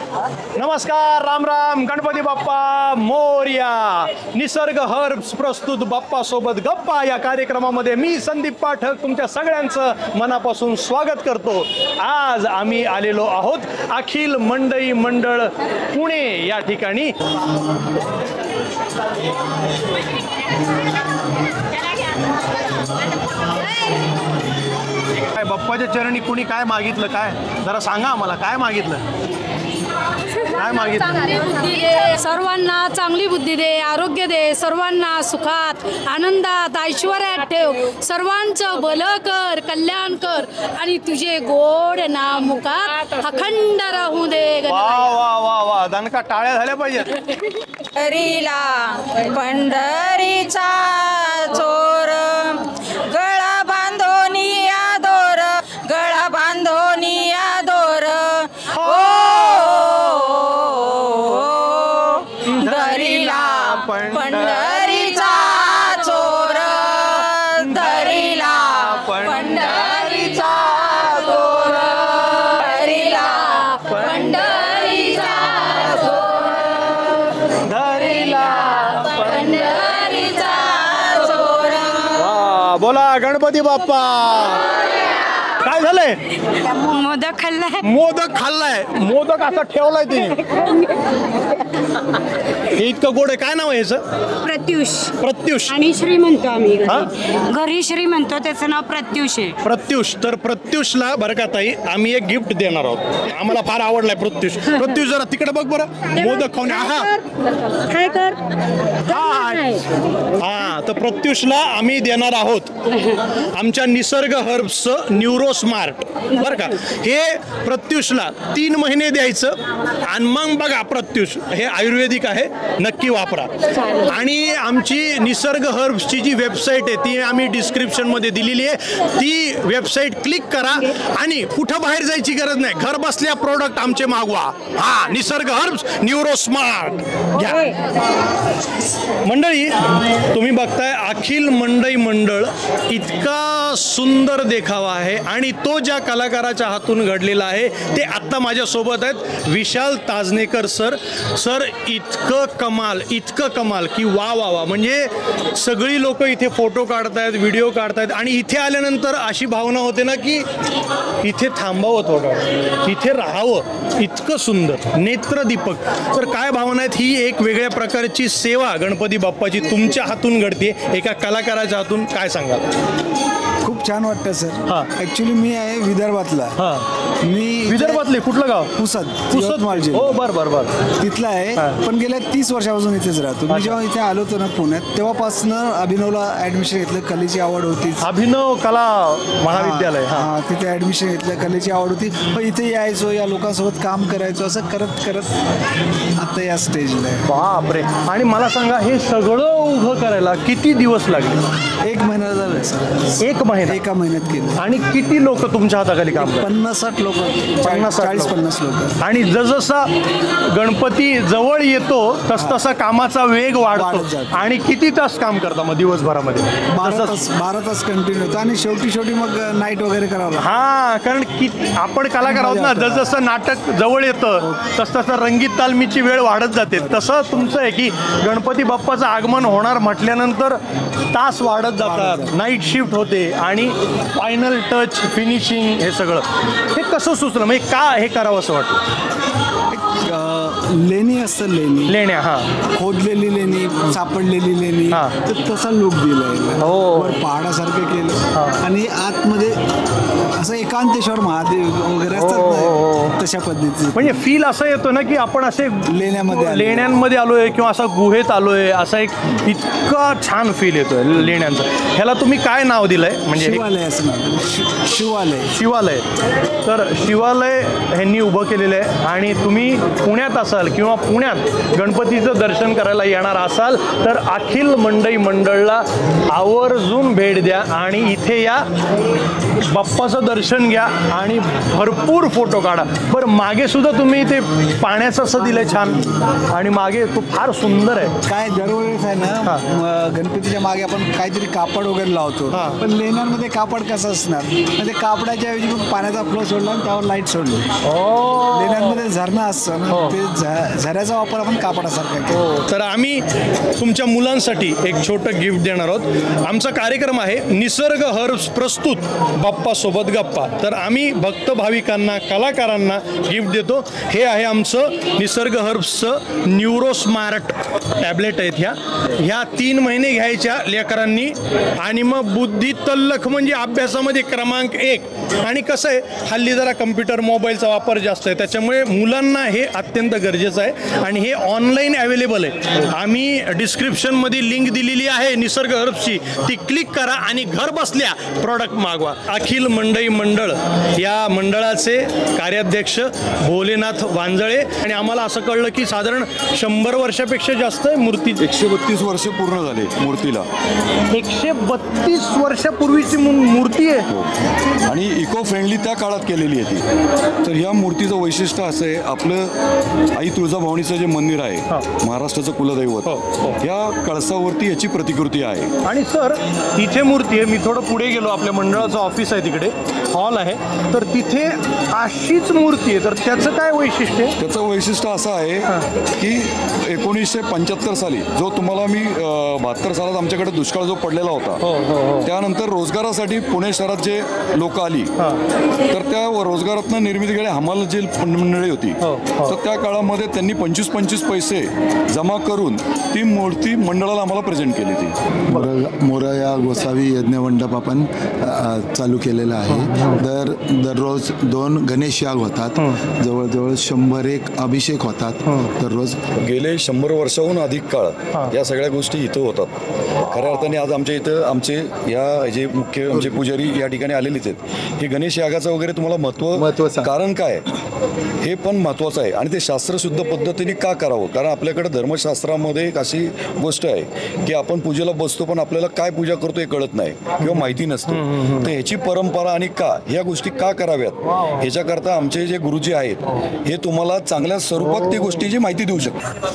नमस्कार, राम राम, गणपती बाप्पा मोरया. निसर्ग हर्ब्स प्रस्तुत बाप्पा सोबत गप्पा या कार्यक्रमामध्ये मी संदीप पाठक तुमच्या सगळ्यांचं मनापासून स्वागत करतो. आज आम्ही आलेलो आहोत अखिल मंडई मंडळ पुणे या ठिकाणी. काय बाप्पाच्या चरणी कुणी काय मागितलं, काय जरा सांगा आम्हाला, काय मागितलं, काय मागितलं? सर्वांना चांगली बुद्धी दे, आरोग्य दे, सर्वांना सुखात आनंदात ऐश्वर्यात ठेव, सर्वांचं भलं कर, कल्याण कर आणि तुझे गोड नाम मुखात अखंड राहू दे. वा वा वा वा, दणका टाळ्या झाल्या पाहिजेत. पंढरीला पंढरीचा चोर गळा बांधोनिया दोर, गळा बांधोनिया दोर. धरीला पंढरीचा चोर, धरीला पंढरीचा चोर, धरीला पंढरीचा चोर, धरीला पंढरीचा चोर. वा, बोला गणपती बाप्पा. काय झालंय? मोदक खाल्लाय. मोदक खाल्लाय. मोदक असा ठेवलाय तिने. हे इतकं गोड आहे. काय नाव आहे याचं? प्रत्युष. प्रत्युष. आणि श्री म्हणतो आम्ही हा? घरी श्री म्हणतो, त्याचं नाव प्रत्युष आहे. प्रत्युष. तर प्रत्युषला बरं का ताई, आम्ही एक गिफ्ट देणार आहोत. आम्हाला फार आवडलाय प्रत्युष. प्रत्युष जरा तिकडे बघ बरं, मोदक खाऊन. काय कर हा, तर प्रत्युषला आम्ही देणार आहोत आमच्या निसर्ग हर्ब्सचं न्यूरो स्मार्ट. बरं का, हे प्रत्युषला 3 महिने द्यायचं आणि मग बघा प्रत्युष, हे आयुर्वेदिक आहे, नक्की वापरा. आणि आमची निसर्ग हर्ब्सची जी वेबसाईट आहे ती आम्ही डिस्क्रिप्शनमध्ये दिलेली आहे. ती वेबसाईट क्लिक करा आणि कुठं बाहेर जायची गरज नाही, घर बसल्या प्रोडक्ट आमचे मागवा. हा, निसर्ग हर्ब्स न्यूरो स्मार्ट घ्या. मंडळी, तुम्ही बघताय अखिल मंडई मंडळ इतका सुंदर देखावा आहे आणि तो ज्या कलाकाराच्या हातून घडलेला आहे ते आत्ता माझ्यासोबत आहेत विशाल ताजनेकर सर. सर, इतकं कमाल की वा वा वा. म्हणजे सगळी लोक इथे फोटो काढतायत, व्हिडिओ काढतायत आणि इथे आल्यानंतर अशी भावना होते ना की इथे थांबावं, थोडं इथे राहावं. इतकं सुंदर नेत्रदीपक. तर काय भावना आहेत? ही एक वेगळ्या प्रकारची सेवा गणपती बाप्पाची तुमच्या हातून घडते, एका कलाकाराच्या हातून. काय सांगाल? खूप छान वाटतं सर. हा. ऍक्च्युली मी आहे विदर्भातला. हा, मी विदर्भातले कुठलं गाव? पुसद. हो, बर. तिथला आहे, पण गेल्या 30 वर्षापासून इथेच राहतो. मी जेव्हा इथे आलो होतो ना पुण्यात, तेव्हापासून अभिनवला ऍडमिशन घेतलं. कलेची आवड होती. अभिनव कला महाविद्यालय. हा, तिथे ऍडमिशन घेतलं. कलेची आवड होती, पण इथे यायचो, या लोकांसोबत काम करायचो. असं करत करत आता या स्टेजला आहे. बापरे. आणि मला सांगा, हे सगळं उभं करायला किती दिवस लागले? 1 महिना झाला सर. 1 महिना? एका महिन्यात केलं. आणि किती लोक तुमच्या हाताखाली काम करतात? 50-60 लोक. 40-50 लोक. आणि जसजसा गणपती जवळ येतो तसतसा कामाचा वेग वाढतो. आणि किती तास काम करता मग दिवसभरामध्ये? 12 तास कंटिन्यू होतं आणि शेवटी मग नाईट वगैरे करावं लागतं. हा, कारण आपण कलाकार आहोत ना, जसजसं नाटक जवळ येतं तसतसं रंगीत तालमीची वेळ वाढत जाते. तसं तुमचं आहे की गणपती बाप्पाचं आगमन होणार म्हटल्यानंतर तास वाढत जातात, नाईट शिफ्ट होते आणि फायनल टच, फिनिशिंग, हे सगळं. हे कसं सुचलं, म्हणजे का हे करावं असं वाटतं? लेणी असतं, लेण्या. हा, खोदलेली लेणी, सापडलेली लेणी, हा. तर तसा लुक दिलाय. हो. वर पहाडासारखं केलं आणि आतमध्ये असं एकांतेश्वर महादेव वगैरे असतात ना, तशा पद्धतीचं. म्हणजे फील असं येतो ना की आपण असे लेण्यांमध्ये आलोय किंवा असा गुहेत आलोय, असा एक इतका छान फील येतोय लेण्यांचा. ह्याला तुम्ही काय नाव दिलंय? म्हणजे शिवालय असं नाव. शिवालय. तर शिवालय ह्यांनी उभं केलेलं आहे. आणि तुम्ही पुण्यात असाल किंवा पुण्यात गणपतीचं दर्शन करायला येणार असाल तर अखिल मंडई मंडळला आवर्जून भेट द्या आणि इथे या. बाप्पाचं दर्शन घ्या आणि भरपूर फोटो काढा. बरं, मागे सुद्धा तुम्ही ते पाण्याचं असं दिलंय छान, आणि मागे तो फार सुंदर आहे. काय दरवेळेस आहे ना गणपतीच्या मागे आपण काहीतरी कापड वगैरे लावतो, पण लेण्यांमध्ये कापड कसं असणार, म्हणजे कापडाच्या ऐवजी मग पाण्याचा फ्लो सोडला आणि त्यावर लाईट सोडली. लेण्यांमध्ये झरणं असतं ना, ते झऱ्याचा वापर आपण कापडासारखा केला. तर आम्ही तुमच्या मुलांसाठी एक छोटं गिफ्ट देणार आहोत. आमचा कार्यक्रम आहे निसर्ग हर्ब्स प्रस्तुत बाप्पा सोबत गप्पा. तर आम्ही भक्त भाविकांना, कलाकारांना गिफ्ट देतो. हे आहे आमचं निसर्ग हर्ब्सचं न्यूरोस्मार्ट टॅबलेट आहेत. ह्या 3 महिने घ्यायच्या लेकरांनी, आणि मग बुद्धी तल्लख म्हणजे अभ्यासामध्ये क्रमांक 1. आणि कसं आहे, हल्ली जरा कम्प्युटर मोबाईलचा वापर जास्त आहे, त्याच्यामुळे मुलांना हे अत्यंत गरजेचं आहे. आणि हे ऑनलाईन अवेलेबल आहे. आम्ही डिस्क्रिप्शनमध्ये लिंक दिलेली आहे निसर्ग हर्ब्सची, ती क्लिक करा आणि घर बसल्या प्रॉडक्ट मागवा. अखिल मंडई मंडळ या मंडळाचे कार्याध्यक्ष भोलेनाथ वांजळे, आणि आम्हाला असं कळलं की साधारण 100 वर्षापेक्षा जास्त आहे मूर्ती. 132 वर्ष पूर्ण झाले मूर्तीला. 132 वर्षापूर्वीची मूर्ती आहे, आणि इको फ्रेंडली त्या काळात केलेली आहे ती. तर ह्या मूर्तीचं वैशिष्ट्य असं आहे, आपलं आई तुळजाभवानीचं जे मंदिर आहे, महाराष्ट्राचं कुलदैवत, या कळसावरती याची प्रतिकृती आहे. आणि सर इथे मूर्ती आहे. मी थोडं पुढे गेलो, आपल्या मंडळाचं ऑफिस आहे तिकडे, हॉल आहे, तर तिथे अशीच मूर्ती आहे. तर त्याचं काय वैशिष्ट्य आहे? त्याचं वैशिष्ट्य असं आहे की 1975 साली जो तुम्हाला मी 72 सालात आमच्याकडे दुष्काळ जो पडलेला होता, त्यानंतर रोजगारासाठी पुणे शहरात जे लोक आली, तर त्या रोजगारातनं निर्मिती केलेली हमाल जी मंडळी होती, तर त्या काळामध्ये त्यांनी 25-25 पैसे जमा करून ती मूर्ती मंडळाला आम्हाला प्रेझेंट केली. ती मोरया गोसावी यज्ञ मंडप आपण चालू केलेला आहे. दररोज 2 गणेश याग होतात, जवळजवळ 101 अभिषेक होतात दररोज. गेले 100 वर्षाहून अधिक काळ या सगळ्या गोष्टी इथं होतात. खऱ्या अर्थाने आज आमच्या इथं आमचे या जे मुख्य आमचे पुजारी या ठिकाणी आलेलेच आहेत. हे गणेश यागाचं वगैरे तुम्हाला महत्त्व कारण काय हे पण महत्त्वाचं आहे, आणि ते शास्त्रशुद्ध पद्धतीने का करावं, कारण आपल्याकडे धर्मशास्त्रामध्ये एक अशी गोष्ट आहे की आपण पूजेला बसतो, पण आपल्याला काय पूजा करतो हे कळत नाही किंवा माहिती नसतं. तर ह्याची परंपरा आणि का ह्या गोष्टी का कराव्यात, ह्याच्याकरता आमचे जे गुरुजी आहेत हे तुम्हाला चांगल्या स्वरूपात ती गोष्टीची माहिती देऊ शकतात.